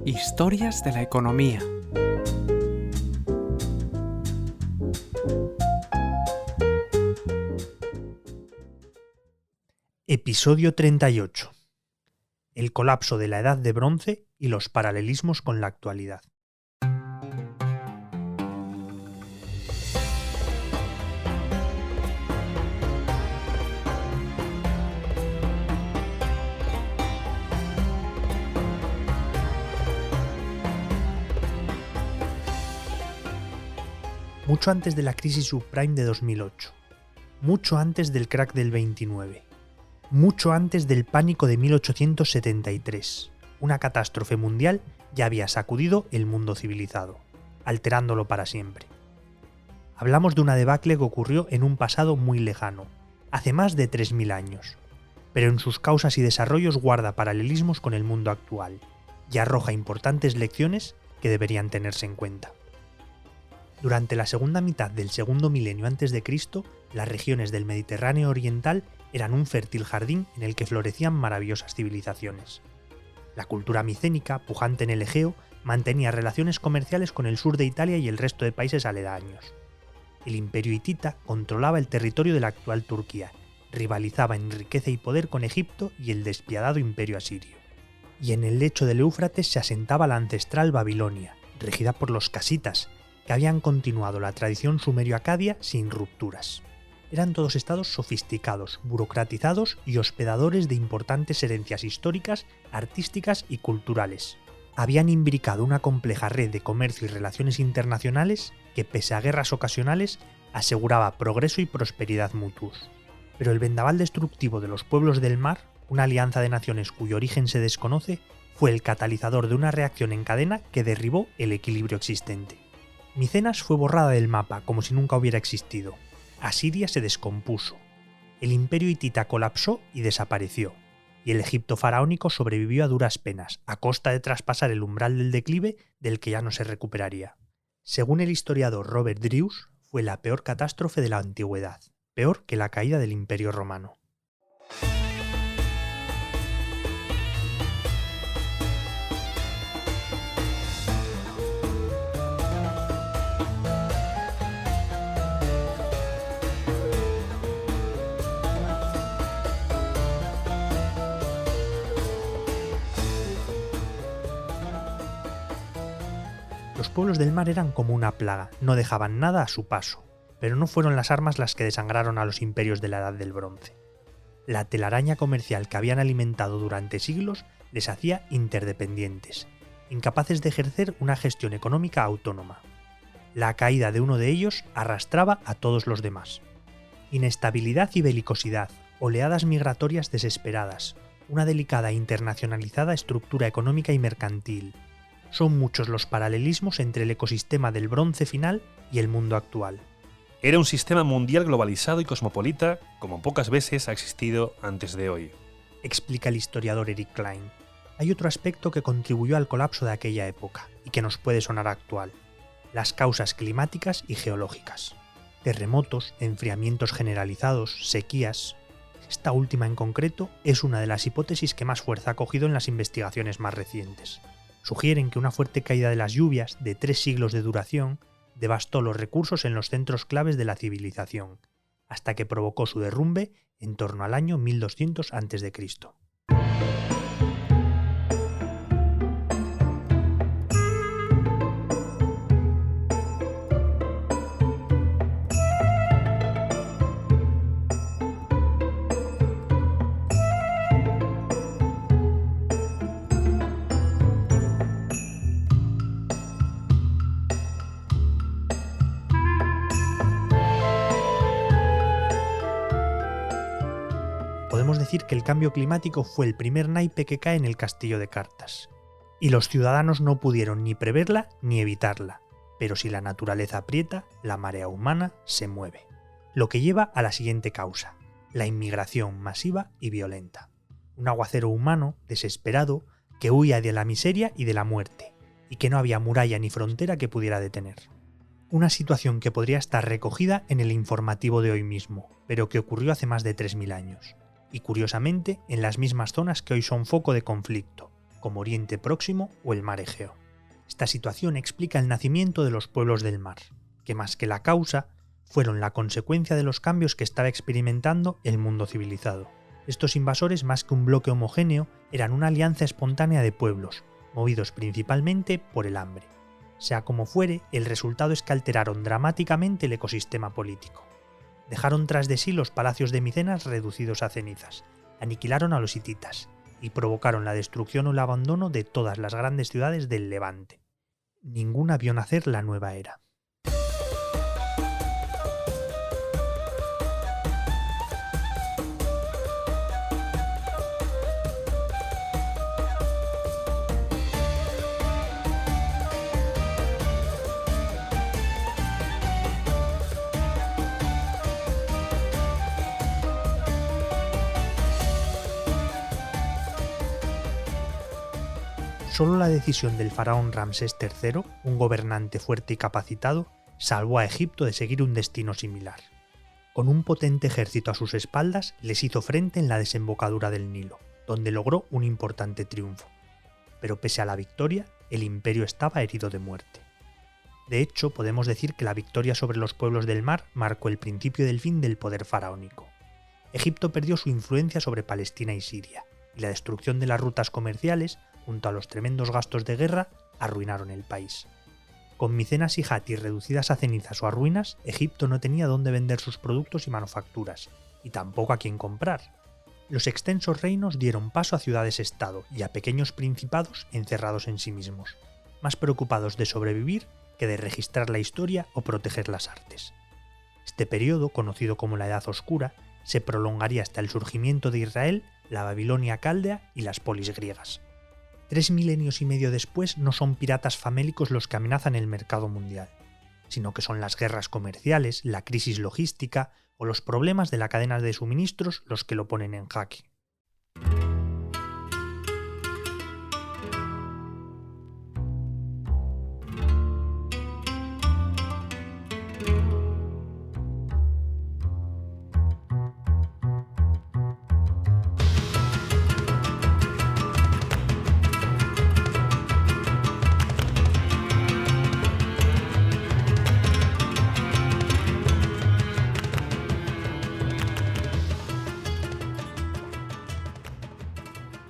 Historias de la economía. Episodio 38. El colapso de la Edad de Bronce y los paralelismos con la actualidad. Mucho antes de la crisis subprime de 2008, mucho antes del crack del 29, mucho antes del pánico de 1873, una catástrofe mundial ya había sacudido el mundo civilizado, alterándolo para siempre. Hablamos de una debacle que ocurrió en un pasado muy lejano, hace más de 3000 años, pero en sus causas y desarrollos guarda paralelismos con el mundo actual y arroja importantes lecciones que deberían tenerse en cuenta. Durante la segunda mitad del segundo milenio a.C., las regiones del Mediterráneo oriental eran un fértil jardín en el que florecían maravillosas civilizaciones. La cultura micénica, pujante en el Egeo, mantenía relaciones comerciales con el sur de Italia y el resto de países aledaños. El imperio hitita controlaba el territorio de la actual Turquía, rivalizaba en riqueza y poder con Egipto y el despiadado imperio asirio. Y en el lecho del Éufrates se asentaba la ancestral Babilonia, regida por los casitas, que habían continuado la tradición sumerio-acadia sin rupturas. Eran todos estados sofisticados, burocratizados y hospedadores de importantes herencias históricas, artísticas y culturales. Habían imbricado una compleja red de comercio y relaciones internacionales que, pese a guerras ocasionales, aseguraba progreso y prosperidad mutuos. Pero el vendaval destructivo de los pueblos del mar, una alianza de naciones cuyo origen se desconoce, fue el catalizador de una reacción en cadena que derribó el equilibrio existente. Micenas fue borrada del mapa como si nunca hubiera existido. Asiria se descompuso. El imperio hitita colapsó y desapareció. Y el Egipto faraónico sobrevivió a duras penas, a costa de traspasar el umbral del declive del que ya no se recuperaría. Según el historiador Robert Drews, fue la peor catástrofe de la antigüedad, peor que la caída del Imperio Romano. Los pueblos del mar eran como una plaga, no dejaban nada a su paso, pero no fueron las armas las que desangraron a los imperios de la Edad del Bronce. La telaraña comercial que habían alimentado durante siglos les hacía interdependientes, incapaces de ejercer una gestión económica autónoma. La caída de uno de ellos arrastraba a todos los demás. Inestabilidad y belicosidad, oleadas migratorias desesperadas, una delicada e internacionalizada estructura económica y mercantil. Son muchos los paralelismos entre el ecosistema del bronce final y el mundo actual. Era un sistema mundial globalizado y cosmopolita como pocas veces ha existido antes de hoy, explica el historiador Eric Klein. Hay otro aspecto que contribuyó al colapso de aquella época y que nos puede sonar actual: las causas climáticas y geológicas. Terremotos, enfriamientos generalizados, sequías. Esta última en concreto es una de las hipótesis que más fuerza ha cogido en las investigaciones más recientes. Sugieren que una fuerte caída de las lluvias, de 3 siglos de duración, devastó los recursos en los centros claves de la civilización, hasta que provocó su derrumbe en torno al año 1200 a.C. Podemos decir que el cambio climático fue el primer naipe que cae en el castillo de cartas. Y los ciudadanos no pudieron ni preverla ni evitarla. Pero si la naturaleza aprieta, la marea humana se mueve. Lo que lleva a la siguiente causa: la inmigración masiva y violenta. Un aguacero humano, desesperado, que huía de la miseria y de la muerte, y que no había muralla ni frontera que pudiera detener. Una situación que podría estar recogida en el informativo de hoy mismo, pero que ocurrió hace más de 3000 años, y curiosamente en las mismas zonas que hoy son foco de conflicto, como Oriente Próximo o el Mar Egeo. Esta situación explica el nacimiento de los pueblos del mar, que más que la causa, fueron la consecuencia de los cambios que estaba experimentando el mundo civilizado. Estos invasores, más que un bloque homogéneo, eran una alianza espontánea de pueblos, movidos principalmente por el hambre. Sea como fuere, el resultado es que alteraron dramáticamente el ecosistema político. Dejaron tras de sí los palacios de Micenas reducidos a cenizas, aniquilaron a los hititas y provocaron la destrucción o el abandono de todas las grandes ciudades del Levante. Ninguna vio nacer la nueva era. Solo la decisión del faraón Ramsés III, un gobernante fuerte y capacitado, salvó a Egipto de seguir un destino similar. Con un potente ejército a sus espaldas, les hizo frente en la desembocadura del Nilo, donde logró un importante triunfo. Pero pese a la victoria, el imperio estaba herido de muerte. De hecho, podemos decir que la victoria sobre los pueblos del mar marcó el principio del fin del poder faraónico. Egipto perdió su influencia sobre Palestina y Siria, y la destrucción de las rutas comerciales, junto a los tremendos gastos de guerra, arruinaron el país. Con Micenas y Hatti reducidas a cenizas o a ruinas, Egipto no tenía dónde vender sus productos y manufacturas, y tampoco a quién comprar. Los extensos reinos dieron paso a ciudades-estado y a pequeños principados encerrados en sí mismos, más preocupados de sobrevivir que de registrar la historia o proteger las artes. Este periodo, conocido como la Edad Oscura, se prolongaría hasta el surgimiento de Israel, la Babilonia caldea y las polis griegas. 3 milenios y medio después no son piratas famélicos los que amenazan el mercado mundial, sino que son las guerras comerciales, la crisis logística o los problemas de la cadena de suministros los que lo ponen en jaque.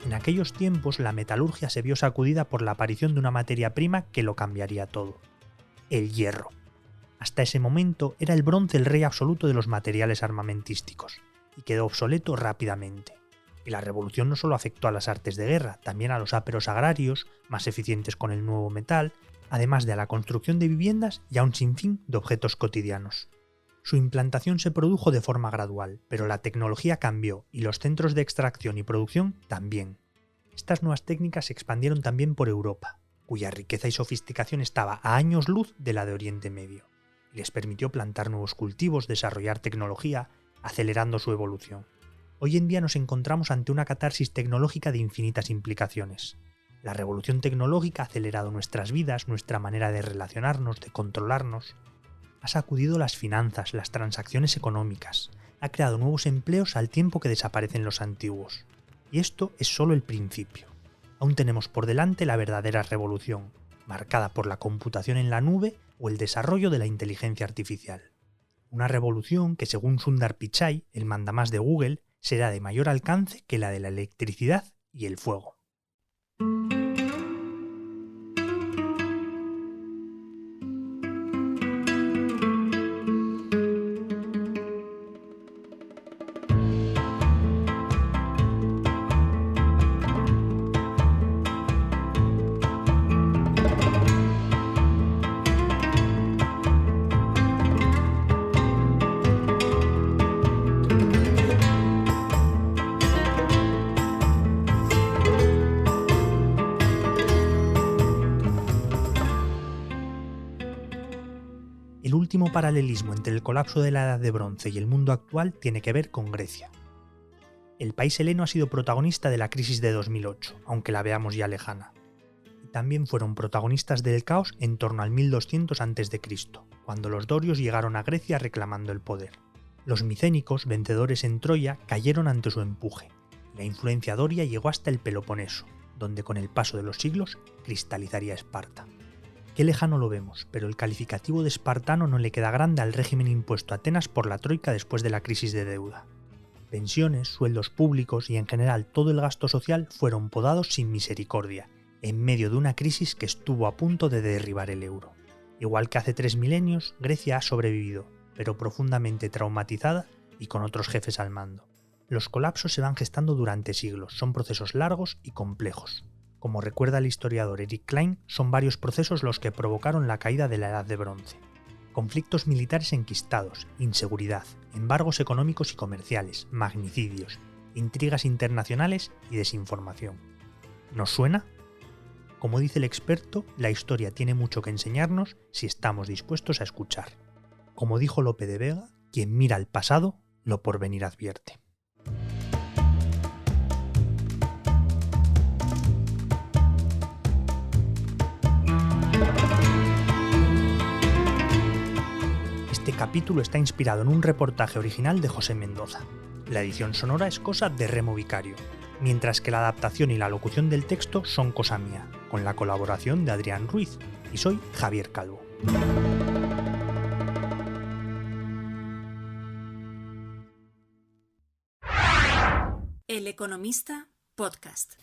En aquellos tiempos la metalurgia se vio sacudida por la aparición de una materia prima que lo cambiaría todo: el hierro. Hasta ese momento era el bronce el rey absoluto de los materiales armamentísticos, y quedó obsoleto rápidamente. Y la revolución no solo afectó a las artes de guerra, también a los áperos agrarios, más eficientes con el nuevo metal, además de a la construcción de viviendas y a un sinfín de objetos cotidianos. Su implantación se produjo de forma gradual, pero la tecnología cambió y los centros de extracción y producción también. Estas nuevas técnicas se expandieron también por Europa, cuya riqueza y sofisticación estaba a años luz de la de Oriente Medio, y les permitió plantar nuevos cultivos, desarrollar tecnología, acelerando su evolución. Hoy en día nos encontramos ante una catarsis tecnológica de infinitas implicaciones. La revolución tecnológica ha acelerado nuestras vidas, nuestra manera de relacionarnos, de controlarnos. Ha sacudido las finanzas, las transacciones económicas, ha creado nuevos empleos al tiempo que desaparecen los antiguos. Y esto es solo el principio. Aún tenemos por delante la verdadera revolución, marcada por la computación en la nube o el desarrollo de la inteligencia artificial. Una revolución que, según Sundar Pichai, el mandamás de Google, será de mayor alcance que la de la electricidad y el fuego. El último paralelismo entre el colapso de la Edad de Bronce y el mundo actual tiene que ver con Grecia. El país heleno ha sido protagonista de la crisis de 2008, aunque la veamos ya lejana. también fueron protagonistas del caos en torno al 1200 a.C., cuando los dorios llegaron a Grecia reclamando el poder. Los micénicos, vencedores en Troya, cayeron ante su empuje. La influencia doria llegó hasta el Peloponeso, donde con el paso de los siglos cristalizaría Esparta. Qué lejano lo vemos, pero el calificativo de espartano no le queda grande al régimen impuesto a Atenas por la Troika después de la crisis de deuda. Pensiones, sueldos públicos y en general todo el gasto social fueron podados sin misericordia, en medio de una crisis que estuvo a punto de derribar el euro. Igual que hace 3 milenios, Grecia ha sobrevivido, pero profundamente traumatizada y con otros jefes al mando. Los colapsos se van gestando durante siglos, son procesos largos y complejos. Como recuerda el historiador Eric Klein, son varios procesos los que provocaron la caída de la Edad de Bronce. Conflictos militares enquistados, inseguridad, embargos económicos y comerciales, magnicidios, intrigas internacionales y desinformación. ¿Nos suena? Como dice el experto, la historia tiene mucho que enseñarnos si estamos dispuestos a escuchar. Como dijo Lope de Vega, quien mira al pasado, lo porvenir advierte. Este capítulo está inspirado en un reportaje original de José Mendoza. La edición sonora es cosa de Remo Vicario, mientras que la adaptación y la locución del texto son cosa mía, con la colaboración de Adrián Ruiz, y soy Javier Calvo. El Economista Podcast.